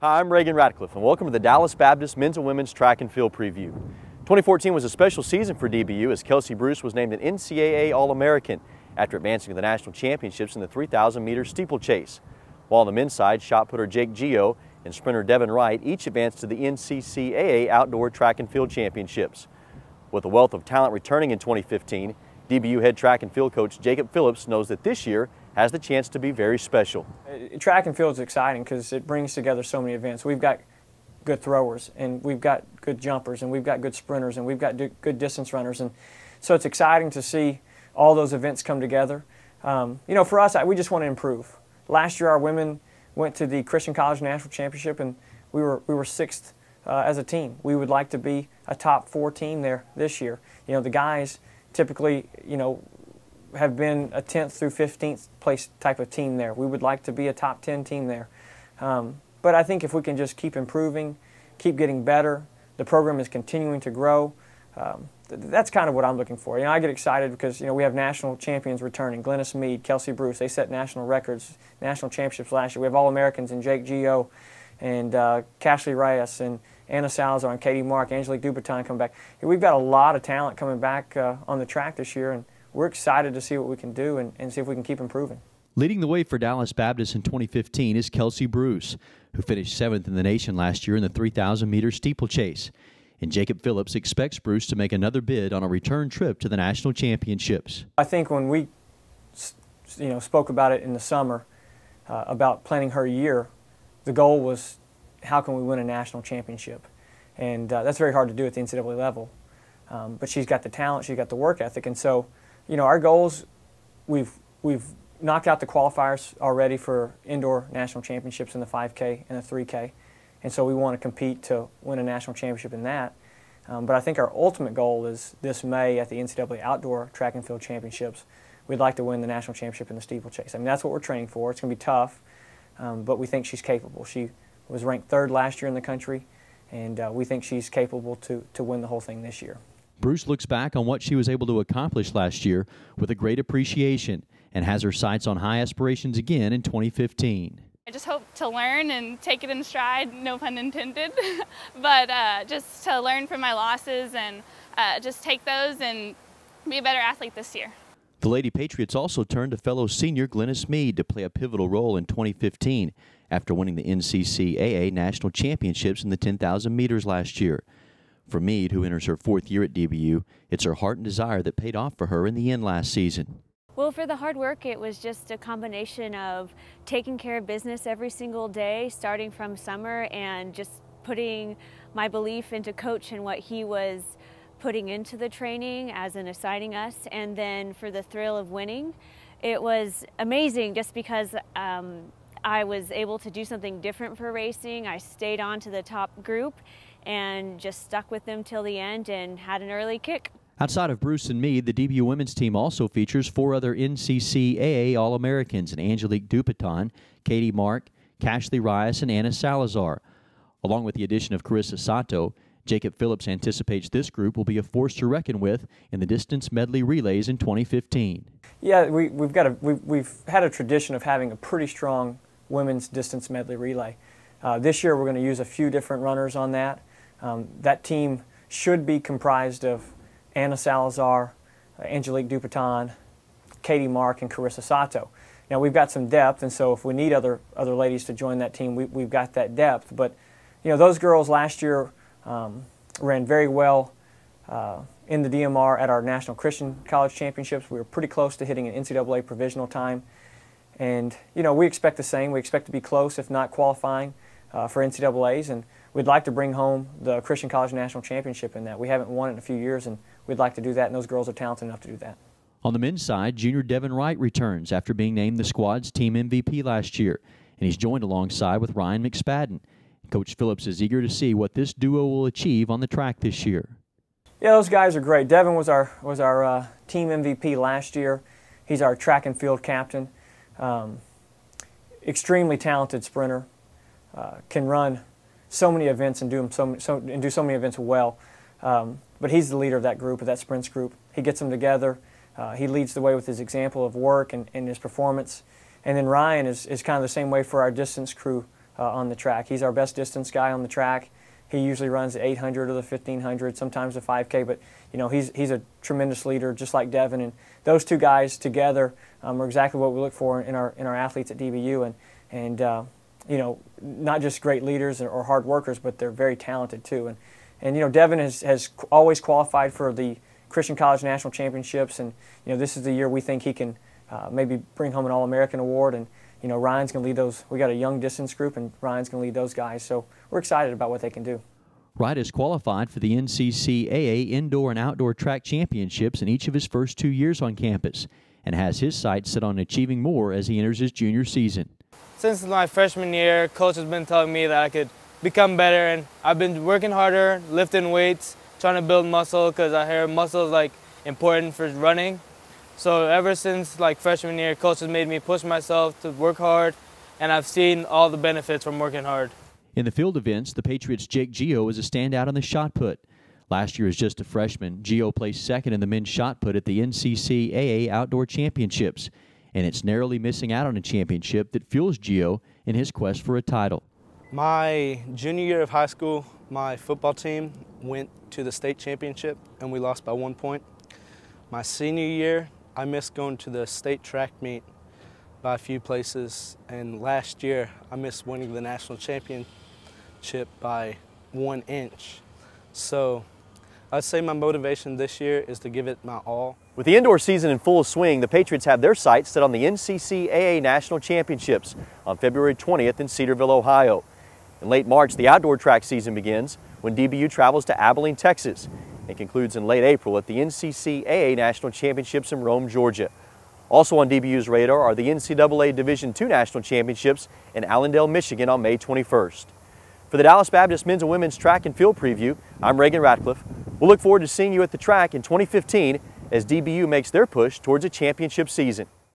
Hi, I'm Reagan Ratcliffe, and welcome to the Dallas Baptist Men's and Women's Track and Field Preview. 2014 was a special season for DBU as Kelsey Bruce was named an NCAA All-American after advancing to the national championships in the 3,000-meter steeplechase. While on the men's side, shot putter Jake Gio and sprinter Devin Wright each advanced to the NCCAA Outdoor Track and Field Championships. With a wealth of talent returning in 2015, DBU head track and field coach Jacob Phillips knows that this year has the chance to be very special. Track and field is exciting because it brings together so many events. We've got good throwers, and we've got good jumpers, and we've got good sprinters, and we've got good distance runners, and so it's exciting to see all those events come together. You know, for us, we just want to improve. Last year, our women went to the Christian College National Championship, and we were sixth as a team. We would like to be a top 4 team there this year. You know, the guys typically, you know, have been a 10th through 15th place type of team there. We would like to be a top 10 team there. But I think if we can just keep improving, keep getting better, the program is continuing to grow, that's kind of what I'm looking for. You know, I get excited because, you know, we have national champions returning. Glennice Me, Kelsey Bruce, they set national records, national championships last year. We have All-Americans in Jake Gio and Cashley Reyes and Anna Salazar and Katie Mark, Angelique Dupatin come back. We've got a lot of talent coming back on the track this year, and we're excited to see what we can do and see if we can keep improving. Leading the way for Dallas Baptist in 2015 is Kelsey Bruce, who finished 7th in the nation last year in the 3,000-meter steeplechase. And Jacob Phillips expects Bruce to make another bid on a return trip to the national championships. I think when we spoke about it in the summer, about planning her year, the goal was how can we win a national championship? And that's very hard to do at the NCAA level. But she's got the talent, she's got the work ethic, and so, you know, our goals, we've knocked out the qualifiers already for indoor national championships in the 5K and the 3K, and so we want to compete to win a national championship in that. But I think our ultimate goal is this May at the NCAA Outdoor Track and Field Championships. We'd like to win the national championship in the steeplechase. I mean, that's what we're training for. It's going to be tough, but we think she's capable. She was ranked 3rd last year in the country, and we think she's capable to win the whole thing this year. Bruce looks back on what she was able to accomplish last year with a great appreciation and has her sights on high aspirations again in 2015. I just hope to learn and take it in stride, no pun intended, but just to learn from my losses and just take those and be a better athlete this year. The Lady Patriots also turned to fellow senior Glennice Me to play a pivotal role in 2015 after winning the NCCAA National Championships in the 10,000 meters last year. For Meade, who enters her 4th year at DBU, it's her heart and desire that paid off for her in the end last season. Well, for the hard work, it was just a combination of taking care of business every single day, starting from summer, and just putting my belief into Coach and what he was putting into the training as in assigning us. And then for the thrill of winning, it was amazing just because I was able to do something different for racing. I stayed on to the top group and just stuck with them till the end and had an early kick. Outside of Bruce and Meade, the DBU women's team also features 4 other NCCAA All-Americans in Angelique Dupatin, Katie Mark, Cashley Reyes, and Anna Salazar. Along with the addition of Carissa Sato, Jacob Phillips anticipates this group will be a force to reckon with in the distance medley relays in 2015. Yeah, we've had a tradition of having a pretty strong women's distance medley relay. This year we're going to use a few different runners on that. That team should be comprised of Anna Salazar, Angelique Dupatin, Katie Mark, and Carissa Sato. Now we've got some depth, and so if we need other ladies to join that team, we've got that depth. But you know, those girls last year ran very well in the DMR at our National Christian College Championships. We were pretty close to hitting an NCAA provisional time, and you know, we expect the same. We expect to be close, if not qualifying for NCAAs, and we'd like to bring home the Christian College National Championship in that. We haven't won it in a few years, and we'd like to do that, and those girls are talented enough to do that. On the men's side, junior Devin Wright returns after being named the squad's team MVP last year, and he's joined alongside with Ryan McSpadden. Coach Phillips is eager to see what this duo will achieve on the track this year. Yeah, those guys are great. Devin was our team MVP last year. He's our track and field captain. Extremely talented sprinter. Can run so many events and do so many events well. But he's the leader of that group, of that sprints group. He gets them together. He leads the way with his example of work and his performance. And then Ryan is kind of the same way for our distance crew on the track. He's our best distance guy on the track. He usually runs the 800 or the 1500, sometimes the 5K, but you know, he's a tremendous leader, just like Devin. And those two guys together are exactly what we look for in our athletes at DBU. And you know, not just great leaders or hard workers, but they're very talented too. And you know, Devin has always qualified for the Christian College National Championships, and you know, this is the year we think he can maybe bring home an All-American award. And you know, Ryan's going to lead those. We got a young distance group, and Ryan's going to lead those guys. So we're excited about what they can do. Wright has qualified for the NCCAA Indoor and Outdoor Track Championships in each of his first 2 years on campus, and has his sights set on achieving more as he enters his junior season. Since my freshman year, Coach has been telling me that I could become better, and I've been working harder, lifting weights, trying to build muscle, because I hear muscle is like important for running. So ever since like freshman year, Coach has made me push myself to work hard, and I've seen all the benefits from working hard. In the field events, the Patriots' Jake Gio is a standout on the shot put. Last year, as just a freshman, Gio placed second in the men's shot put at the NCCAA Outdoor Championships, and it's narrowly missing out on a championship that fuels Gio in his quest for a title. My junior year of high school, my football team went to the state championship, and we lost by 1 point. My senior year, I missed going to the state track meet by a few places, and last year, I missed winning the national championship by 1 inch. So I'd say my motivation this year is to give it my all. With the indoor season in full swing, the Patriots have their sights set on the NCCAA National Championships on February 20th in Cedarville, Ohio. In late March, the outdoor track season begins when DBU travels to Abilene, Texas, and concludes in late April at the NCCAA National Championships in Rome, Georgia. Also on DBU's radar are the NCAA Division II National Championships in Allendale, Michigan on May 21st. For the Dallas Baptist Men's and Women's Track and Field Preview, I'm Reagan Ratcliffe. We'll look forward to seeing you at the track in 2015 as DBU makes their push towards a championship season.